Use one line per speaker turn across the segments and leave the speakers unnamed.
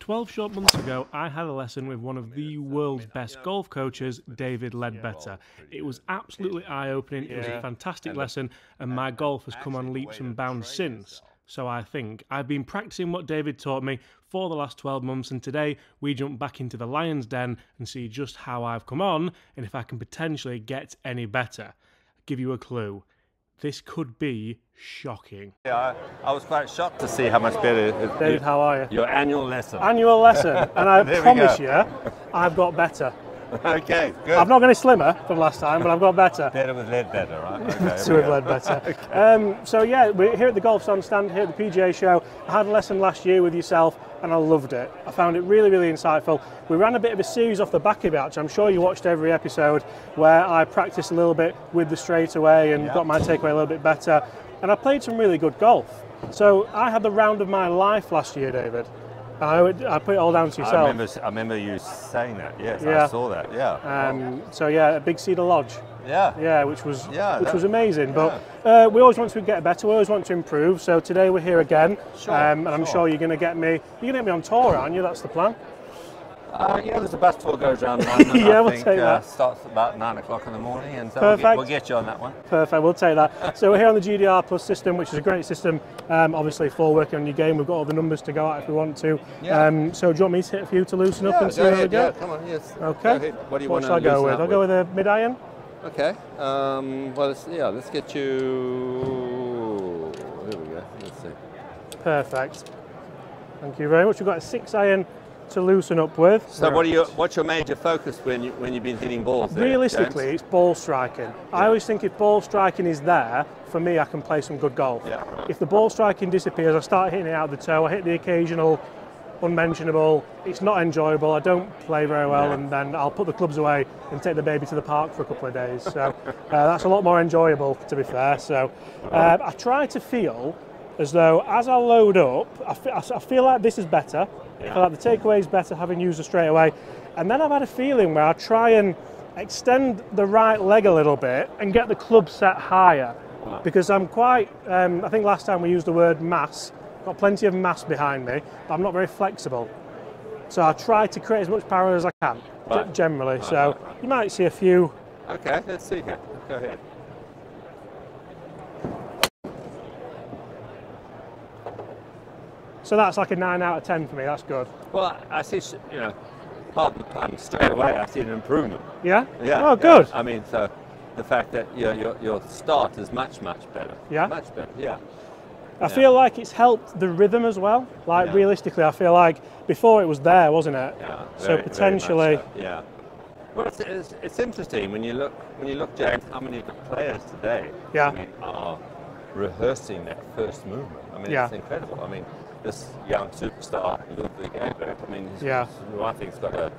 12 short months ago, I had a lesson with one of the world's best golf coaches, David Leadbetter. It was absolutely eye-opening, it was a fantastic lesson, and my golf has come on leaps and bounds since. So I think I've been practicing what David taught me for the last 12 months, and today we jump back into the lion's den and see just how I've come on and if I can potentially get any better. I'll give you a clue. This could be shocking.
Yeah, I was quite shocked to see how much better it is.
David, how are you?
Your annual lesson.
Annual lesson, and I promise you, I've got better.
Okay, good.
I've not got any slimmer from last time, but I've got better.
Better with Leadbetter, right? Okay,
Better with Leadbetter. Okay. So yeah, we're here at the Golf Stand, here at the PGA show. I had a lesson last year with yourself, and I loved it. I found it really, really insightful. We ran a bit of a series off the back of it, actually. I'm sure you watched every episode where I practiced a little bit with the straightaway and got my takeaway a little bit better. And I played some really good golf. So I had the round of my life last year, David. And I put it all down to yourself.
I remember you saying that. Yes,
yeah.
I saw that. Yeah.
So yeah, a big Cedar Lodge.
Yeah.
Yeah, which was amazing.
Yeah.
But we always want to get better. We always want to improve. So today we're here again,
sure,
and I'm sure you're going to get me. You're going to get me on tour, aren't you? That's the plan.
Yeah, there's a bus tour goes around London.
Yeah,
I
we'll take that.
Starts about 9 o'clock in the morning, and so
Perfect.
we'll get you on that one.
Perfect, we'll take that. So we're here on the GDR Plus system, which is a great system, obviously for working on your game. We've got all the numbers to go at if we want to.
Yeah.
So do you want me to hit a few to loosen up and see where we go?
Yeah, come on, yes.
Okay.
Go ahead. What do you want to
shall I go with?
loosen
I'll
up
go with a mid-iron.
Okay. Well, let's get you. Here we go. Let's see.
Perfect. Thank you very much. We've got a 6-iron to loosen up with.
So what's your major focus when you've been hitting balls there,
realistically,
James?
it's ball striking. Yeah. I always think if ball striking is there, for me, I can play some good golf.
Yeah.
If the ball striking disappears, I start hitting it out of the toe, I hit the occasional unmentionable, it's not enjoyable, I don't play very well, and then I'll put the clubs away and take the baby to the park for a couple of days. So that's a lot more enjoyable, to be fair. So I try to feel as though as I load up, I feel like this is better. I feel like the takeaway is better having used the straightaway. And then I've had a feeling where I try and extend the right leg a little bit and get the club set higher. Because I'm quite, I think last time we used the word mass, got plenty of mass behind me, but I'm not very flexible. So I try to create as much power as I can, generally. So you might see a few.
Okay, let's see here. Go ahead.
So that's like a 9 out of 10 for me, that's good.
Well, I see, pardon the pun, straight away I see an improvement.
Yeah?
Yeah.
Oh, good.
Yeah. I mean, so the fact that your start is much better.
Yeah?
Much better, yeah.
I feel like it's helped the rhythm as well. Like realistically, I feel like before it was there, wasn't it?
Yeah.
So potentially.
Very much so. Yeah. Well, it's interesting when you look, James, how many players today are rehearsing that first movement. I mean, it's incredible. I mean, this young superstar, Lydia Ko, I mean, who I think's got a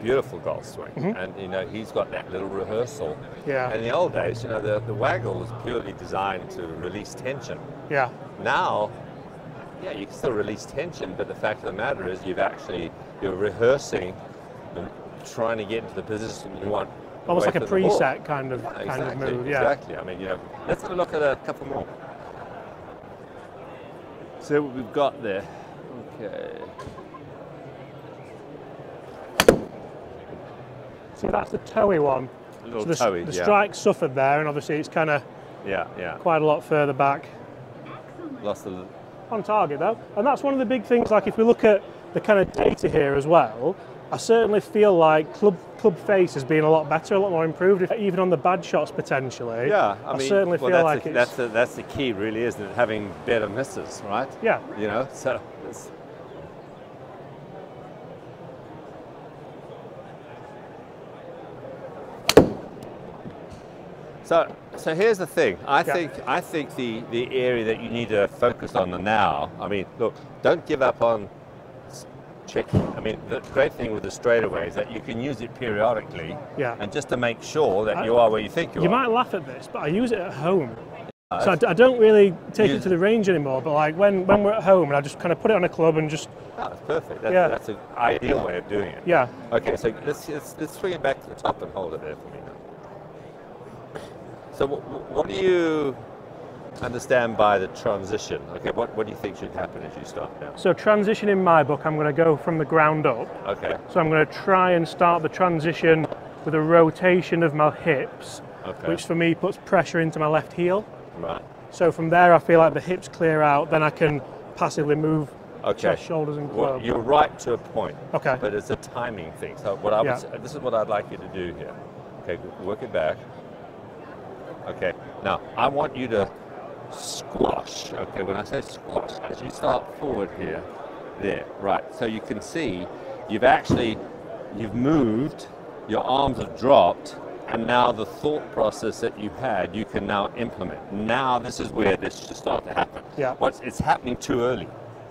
beautiful golf swing, and he's got that little rehearsal.
Yeah.
And in the old days, the waggle was purely designed to release tension.
Yeah.
Now, you can still release tension, but the fact of the matter is you're rehearsing and trying to get into the position you want.
Almost like a preset kind of move. Yeah.
Exactly. I mean, let's have a look at a couple more. See what we've got there. Okay.
See, that's the toey one.
A little toey,
the strike suffered there, and obviously it's kind of quite a lot further back.
Lost a
on target though, and that's one of the big things. Like if we look at the kind of data here as well, I certainly feel like club face has been a lot better, a lot more improved, even on the bad shots potentially.
Yeah, I mean,
certainly feel like
that's the key, really, isn't it? Having better misses, right?
Yeah.
So. It's, So here's the thing. I think the area that you need to focus on now. I mean, look, don't give up on checking. I mean, the great thing with the straightaway is that you can use it periodically, and just to make sure that you are where you think you are.
You might laugh at this, but I use it at home. So I don't really take it to the range anymore. But like when we're at home, and I just kind of put it on a club and just.
Oh, that's perfect. That's an ideal way of doing it.
Yeah.
Okay, so let's swing it back to the top and hold it there for me now. So what do you understand by the transition? Okay, what do you think should happen as you start now?
So transition in my book, I'm going to go from the ground up.
Okay.
So I'm going to try and start the transition with a rotation of my hips, which for me puts pressure into my left heel.
Right.
So from there, I feel like the hips clear out, then I can passively move chest, shoulders, and club.
Well, you're right to a point.
Okay.
But it's a timing thing. So what I would, this is what I'd like you to do here. Okay, work it back. Okay. Now I want you to squash. Okay. When I say squash, as you start forward here, there. Right. So you can see you've moved. Your arms have dropped. And now the thought process that you had, you can now implement. Now this is where this should start to happen.
Yeah.
It's happening too early.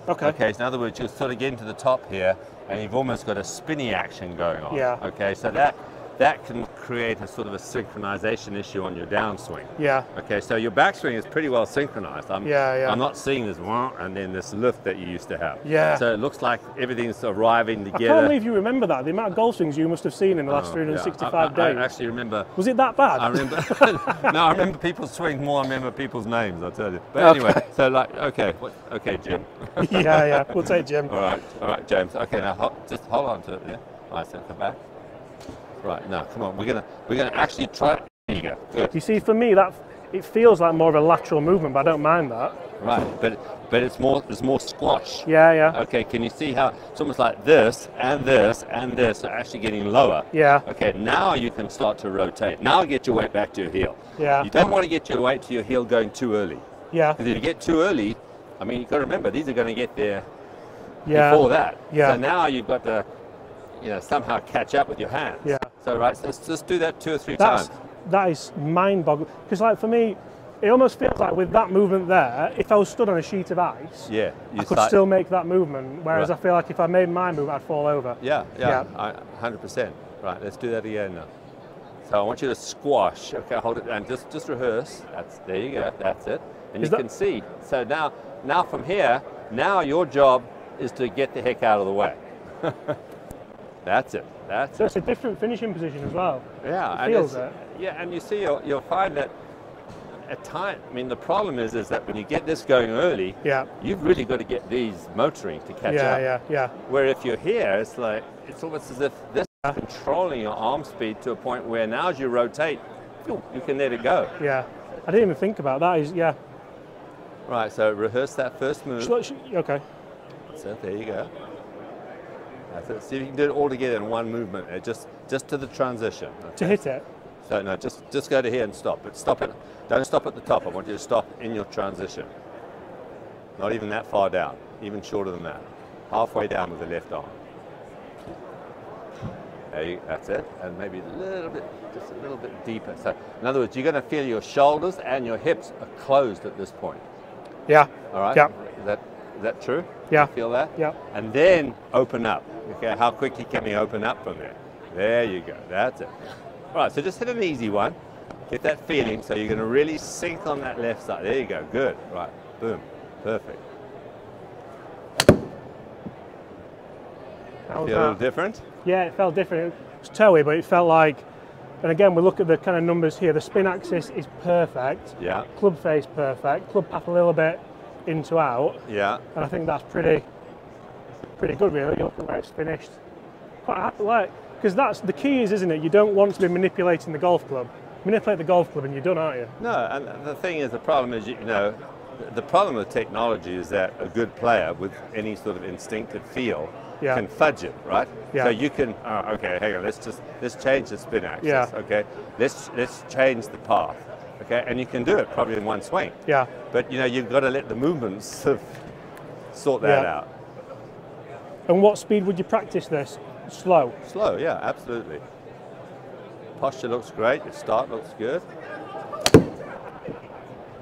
Okay.
Okay, so in other words, you're sort of getting to the top here, and you've almost got a spinny action going on.
Yeah.
Okay, so that can create a sort of a synchronization issue on your downswing.
Yeah.
Okay, so your backswing is pretty well synchronized. I'm not seeing this and then this lift that you used to have.
Yeah.
So it looks like everything's arriving together.
I can't believe you remember that. The amount of golf swings you must have seen in the last 365 days.
I actually remember.
Was it that bad?
I remember. No, I remember people's swings more than I remember people's names, I'll tell you. But anyway, so like, okay, Jim.
yeah, we'll take Jim.
All right, James. Okay, now just hold on to it. Yeah. All right, so come back. Right, now, come on. We're gonna actually try. There you go. Good.
You see, for me, it feels like more of a lateral movement, but I don't mind that.
Right, but it's more squash.
Yeah.
Okay, can you see how it's almost like this and this and this are actually getting lower?
Yeah.
Okay, now you can start to rotate. Now get your weight back to your heel.
Yeah.
You don't want to get your weight to your heel going too early.
Yeah.
Because if you get too early, I mean, you've got to remember, these are going to get there before that.
Yeah.
So now you've got to, somehow catch up with your hands.
Yeah.
So, right, so let's just do that 2 or 3 times.
That is mind-boggling. Because, like, for me, it almost feels like with that movement there, if I was stood on a sheet of ice, I could still make that movement. Whereas I feel like if I made my move, I'd fall over.
Yeah. 100%. Right, let's do that again now. So I want you to squash. Okay, hold it and just rehearse. There you go. That's it. And you can see. So now from here, now your job is to get the heck out of the way. That's it.
So it's a different finishing position as well.
Yeah,
it feels it.
Yeah, and you see, you'll find that at times. I mean, the problem is that when you get this going early, you've really got to get these motoring to catch up.
Yeah.
Where if you're here, it's almost as if this is controlling your arm speed to a point where now as you rotate, you can let it go.
Yeah, I didn't even think about that.
Right, so rehearse that first move.
Okay.
So there you go. That's it. See if you can do it all together in one movement, just to the transition. Okay?
To hit it?
So no, just go to here and stop. But stop it. Don't stop at the top. I want you to stop in your transition. Not even that far down, even shorter than that. Halfway down with the left arm. That's it. And maybe just a little bit deeper. So in other words, you're going to feel your shoulders and your hips are closed at this point.
Yeah.
All right.
Yeah.
Is that true?
Yeah.
You feel that?
Yeah.
And then open up. Okay, how quickly can we open up from there? There you go. That's it. All right, so just hit an easy one. Get that feeling. So you're going to really sink on that left side. There you go. Good. Right. Boom. Perfect. Feel a little different?
Yeah, it felt different. It was toey, but it felt like, and again, we look at the kind of numbers here. The spin axis is perfect.
Yeah.
Club face perfect. Club path a little bit into out.
Yeah.
And I think that's pretty good, really. You look at where it's finished. Quite happy, because that's the key, isn't it? You don't want to be manipulating the golf club. Manipulate the golf club, and you're done, aren't you?
No, and the thing is, the problem is, the problem with technology is that a good player with any sort of instinctive feel can fudge it, right?
Yeah.
So you can, okay, hang on, let's change the spin axis.
Yeah.
Okay, let's change the path. Okay, and you can do it probably in one swing.
Yeah.
But you've got to let the movements sort that out.
And what speed would you practice this? Slow?
Slow, yeah, absolutely. Posture looks great, your start looks good.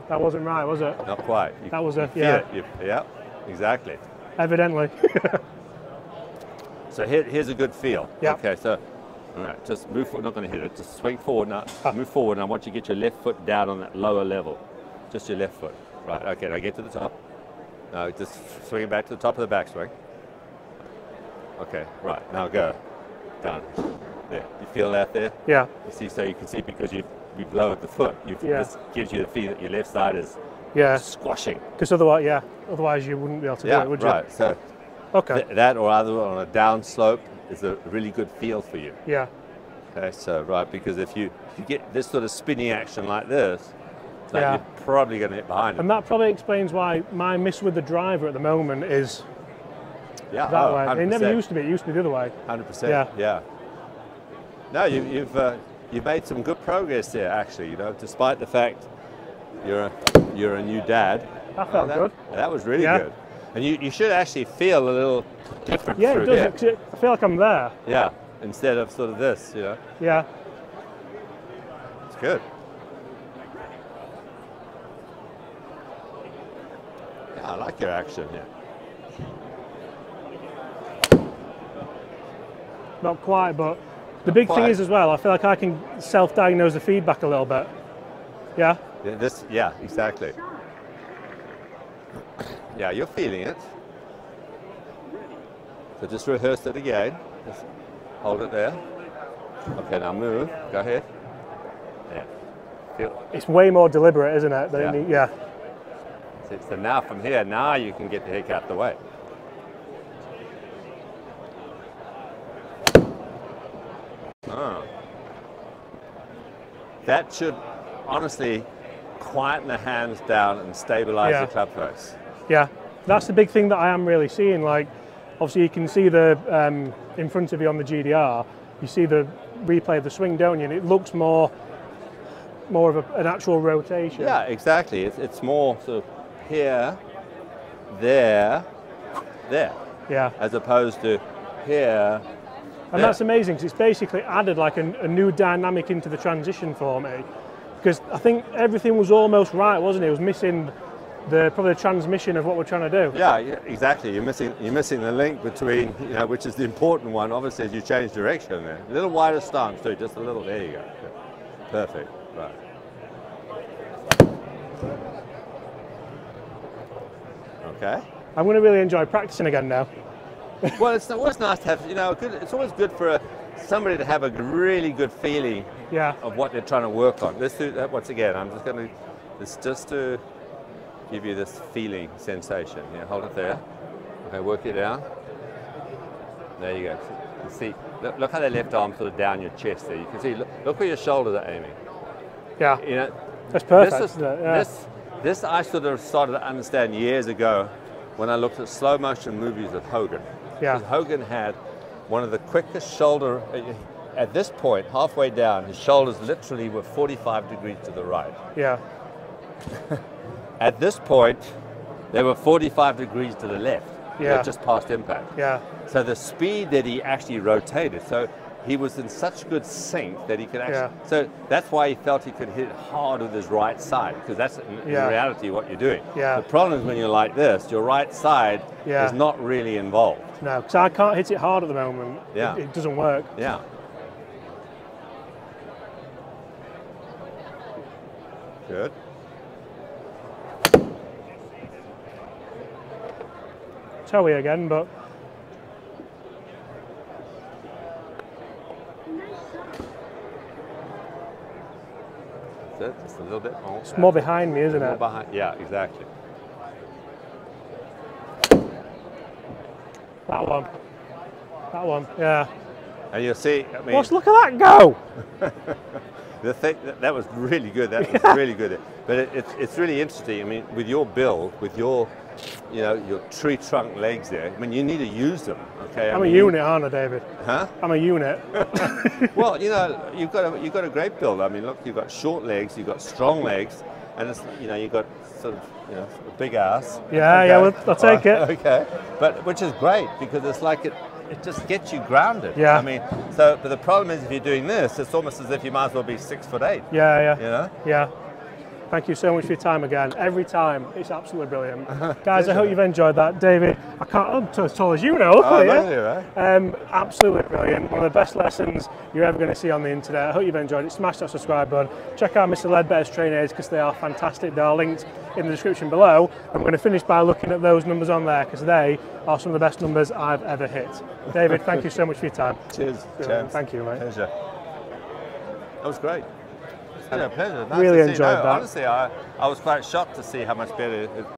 That wasn't right, was it?
Not quite.
That was a,
yeah, exactly.
Evidently.
So here's a good feel.
Yeah.
Okay, so all right, just move forward, not going to hit it, just swing forward now, move forward, and I want you to get your left foot down on that lower level. Just your left foot. Right, okay, now get to the top. Now just swing it back to the top of the backswing. Okay, right, now go. Done. There, you feel that there?
Yeah.
You see, so you can see because you've lowered the foot. This gives you the feel that your left side is squashing.
Because otherwise you wouldn't be able to do it, would you?
Right. So that or either on a down slope is a really good feel for you.
Yeah.
Okay, so because if you get this sort of spinning action like this, you're probably going to hit behind it.
And that probably explains why my miss with the driver at the moment is that way.
100%.
It never used to be. It used to be the other way.
100%. Yeah. No, you've made some good progress there, actually. You know, despite the fact you're a new dad.
That felt good.
That was really good. And you should actually feel a little different.
Yeah, it does.
Here.
I feel like I'm there.
Yeah, instead of sort of this, you know.
Yeah.
It's good. Yeah, I like your action here.
Not quite, but the big thing is as well, I feel like I can self-diagnose the feedback a little bit. Yeah?
Yeah, exactly. Yeah, you're feeling it. So just rehearse it again. Just hold it there. Okay, now move. Go ahead. Yeah.
It's way more deliberate, isn't it?
Yeah. So now from here, now you can get the heck out the way. That should honestly quieten the hands down and stabilize the club face.
Yeah, that's the big thing that I am really seeing. Like, obviously you can see the in front of you on the GDR, you see the replay of the swing, don't you? And it looks more of an actual rotation.
Yeah, exactly. It's more sort of here, there, there.
Yeah.
As opposed to here.
And that's amazing because it's basically added like a new dynamic into the transition for me. Because I think everything was almost right, wasn't it? It was missing probably the transmission of what we're trying to do.
Yeah, exactly. You're missing the link between, which is the important one, obviously, as you change direction there. A little wider stance too, just a little. There you go. Perfect. Right. Okay.
I'm going to really enjoy practicing again now.
Well, it's always nice to have, it's always good for somebody to have a really good feeling of what they're trying to work on. Let's do that once again. I'm just going to, just to give you this feeling sensation. Yeah, hold it there. Okay, work it down. There you go. You see, look how the left arm sort of down your chest there. You can see, look where your shoulders are aiming.
Yeah. That's perfect.
This I sort of started to understand years ago when I looked at slow motion movies of Hogan.
Yeah.
Because Hogan had one of the quickest shoulder, at this point, halfway down, his shoulders literally were 45 degrees to the right.
Yeah.
At this point, they were 45 degrees to the left.
Yeah.
Just past impact.
Yeah.
So the speed that he actually rotated, so he was in such good sync that he could actually, so that's why he felt he could hit it hard with his right side, because that's in reality what you're doing.
Yeah.
The problem is when you're like this, your right side is not really involved.
No, because I can't hit it hard at the moment.
Yeah.
It doesn't work.
Yeah. Good.
Toey again, but
that's it. Just a little bit.
It's more behind me, isn't it?
Behind. Yeah, exactly.
That one. Yeah.
And you'll see. I mean,
look at that go!
The thing that was really good. That was really good. But it's really interesting. I mean, with your build, with your your tree trunk legs there. I mean, you need to use them. Okay.
I'm a unit, aren't I, David?
Huh?
I'm a unit.
Well, you've got a great build. I mean, look, you've got short legs, you've got strong legs, and it's you've got sort of a big ass.
Yeah,
okay.
I'll take it.
Okay, but which is great because it's like it just gets you grounded.
Yeah.
I mean, but the problem is if you're doing this, it's almost as if you might as well be 6'8".
Yeah. Yeah. Thank you so much for your time again. Every time, it's absolutely brilliant. Guys, I hope you've enjoyed that. David, I'm as tall as you now. Look at you. Right? Absolutely brilliant. One of the best lessons you're ever going to see on the internet. I hope you've enjoyed it. Smash that subscribe button. Check out Mr. Leadbetter's training aids because they are fantastic. They are linked in the description below. I'm going to finish by looking at those numbers on there because they are some of the best numbers I've ever hit. David, thank you so much for your time.
Cheers.
Thank you, mate.
Pleasure. That was great. Pleasure. Nice
really
to see.
enjoyed that.
Honestly, I was quite shocked to see how much better